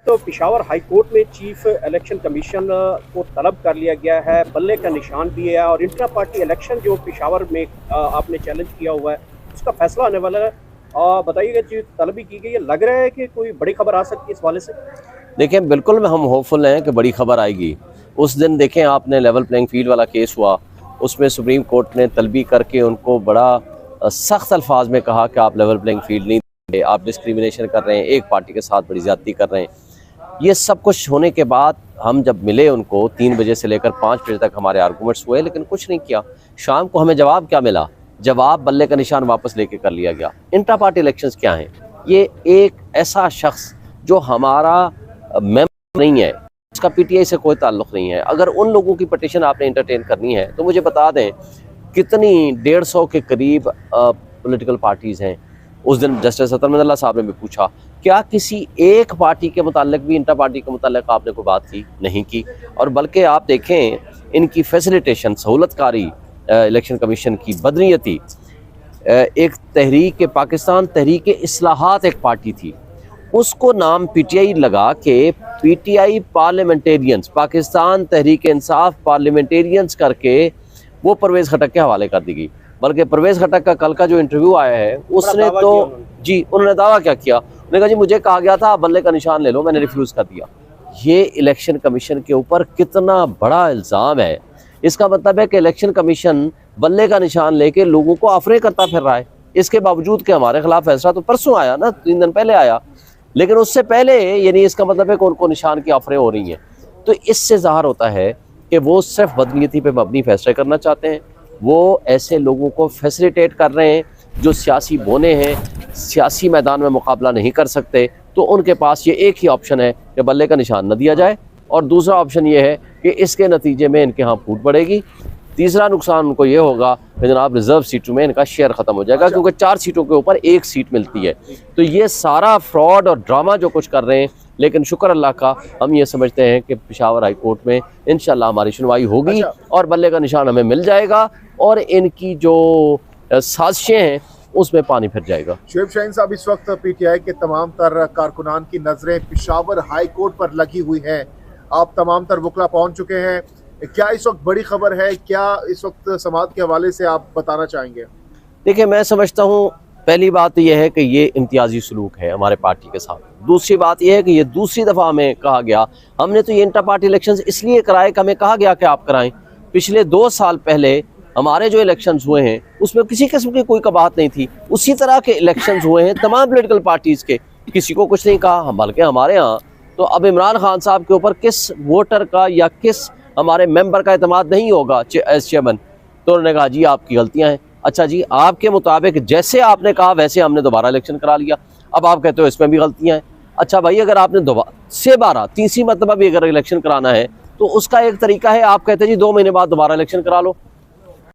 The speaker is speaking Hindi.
तो पेशावर हाई कोर्ट में चीफ इलेक्शन कमीशन को तलब कर लिया गया है, बल्ले का निशान भी है और इंट्रा पार्टी इलेक्शन जो पेशावर में आपने चैलेंज किया हुआ है उसका फैसला आने वाला है। बताइएगा जी, तलब भी की गई है, लग रहा है कि कोई बड़ी खबर आ सकती है इस वाले से? देखें, बिल्कुल हम होपफुल हैं कि बड़ी खबर आएगी। उस दिन देखें आपने लेवल प्लेइंग फील्ड वाला केस हुआ, उसमें सुप्रीम कोर्ट ने तलबी करके उनको बड़ा सख्त अल्फाज में कहा कि आप लेवल प्लेइंग फील्ड नहीं देंगे, आप डिस्क्रिमिनेशन कर रहे हैं, एक पार्टी के साथ बड़ी ज़्यादती कर रहे हैं। ये सब कुछ होने के बाद हम जब मिले उनको 3 बजे से लेकर 5 बजे तक हमारे आर्गूमेंट्स हुए, लेकिन कुछ नहीं किया। शाम को हमें जवाब क्या मिला? जवाब बल्ले का निशान वापस लेके कर लिया गया। इंट्रा पार्टी इलेक्शंस क्या हैं? ये एक ऐसा शख्स जो हमारा मेंबर नहीं है, उसका पीटीआई से कोई ताल्लुक़ नहीं है। अगर उन लोगों की पटिशन आपने इंटरटेन करनी है तो मुझे बता दें कितनी 150 के करीब पॉलिटिकल पार्टीज़ हैं। उस दिन जस्टिस अतरमल्ला साहब ने भी पूछा, क्या किसी एक पार्टी के मुताल्लिक भी इंटर पार्टी के मुताल्लिक आपने कोई बात की? नहीं की। और बल्कि आप देखें इनकी फैसिलिटेशन, सहूलतकारी इलेक्शन कमीशन की बदनीयती, एक तहरीक पाकिस्तान तहरीक इस्लाहात एक पार्टी थी, उसको नाम पीटीआई लगा के PTI parliamentarians, Pakistan Tehreek Insaf parliamentarians करके वो परवेज़ खटक के हवाले कर दी गई। बल्कि परवेज़ खटक का कल का जो इंटरव्यू आया है उसने तो जी उन्होंने दावा क्या किया, उन्होंने कहा जी मुझे कहा गया था आप बल्ले का निशान ले लो, मैंने रिफ्यूज़ कर दिया। ये इलेक्शन कमीशन के ऊपर कितना बड़ा इल्ज़ाम है। इसका मतलब है कि इलेक्शन कमीशन बल्ले का निशान लेके लोगों को आफरे करता फिर रहा है। इसके बावजूद कि हमारे खिलाफ फैसला तो परसों आया ना, 3 दिन पहले आया, लेकिन उससे पहले यानी इसका मतलब है कि उनको निशान की आफरें हो रही हैं। तो इससे ज़ाहिर होता है कि वो सिर्फ बदनीयती पे मबनी फैसले करना चाहते हैं। वो ऐसे लोगों को फैसिलिटेट कर रहे हैं जो सियासी बोने हैं, सियासी मैदान में मुकाबला नहीं कर सकते। तो उनके पास ये एक ही ऑप्शन है कि बल्ले का निशान न दिया जाए, और दूसरा ऑप्शन ये है कि इसके नतीजे में इनके यहाँ फूट पड़ेगी। तीसरा नुकसान उनको ये होगा कि जनाब रिजर्व सीटों में इनका शेयर ख़त्म हो जाएगा, क्योंकि 4 सीटों के ऊपर 1 सीट मिलती है। तो ये सारा फ्रॉड और ड्रामा जो कुछ कर रहे हैं, लेकिन शुक्र अल्लाह का हम ये समझते हैं कि पेशावर हाई कोर्ट में इंशाल्लाह हमारी सुनवाई होगी और बल्ले का निशान हमें मिल जाएगा और इनकी जो साजिशें हैं उसमें पानी फिर जाएगा। शुएब शाहीन साहब, इस वक्त पीटीआई के तमाम तर कारकुनान की नज़रें पेशावर हाई कोर्ट पर लगी हुई हैं। आप तमाम तर वकला पहुँच चुके हैं, क्या इस वक्त बड़ी खबर है? क्या इस वक्त समाअत के हवाले से आप बताना चाहेंगे? देखिए, मैं समझता हूँ पहली बात तो यह है कि ये इम्तियाजी सलूक है हमारे पार्टी के साथ। दूसरी बात यह है कि ये दूसरी दफ़ा हमें कहा गया, हमने तो ये इंटर पार्टी इलेक्शंस इसलिए कराए कि हमें कहा गया कि आप कराएं। पिछले 2 साल पहले हमारे जो इलेक्शंस हुए हैं उसमें किसी किस्म की कोई कबाहत नहीं थी। उसी तरह के इलेक्शंस हुए हैं तमाम पॉलिटिकल पार्टीज़ के, किसी को कुछ नहीं कहा। बल्कि हमारे यहाँ तो अब इमरान खान साहब के ऊपर किस वोटर का या किस हमारे मेंबर का एतमाद नहीं होगा एज चेयरमैन, तो उन्होंने कहा जी आपकी गलतियां हैं। अच्छा जी, आपके मुताबिक जैसे आपने कहा वैसे हमने दोबारा इलेक्शन करा लिया, अब आप कहते हो इसमें भी गलतियां हैं। अच्छा भाई, अगर आपने दोबारा तीसरी मरतबा भी अगर इलेक्शन कराना है तो उसका एक तरीका है, आप कहते हैं जी 2 महीने बाद दोबारा इलेक्शन करा लो।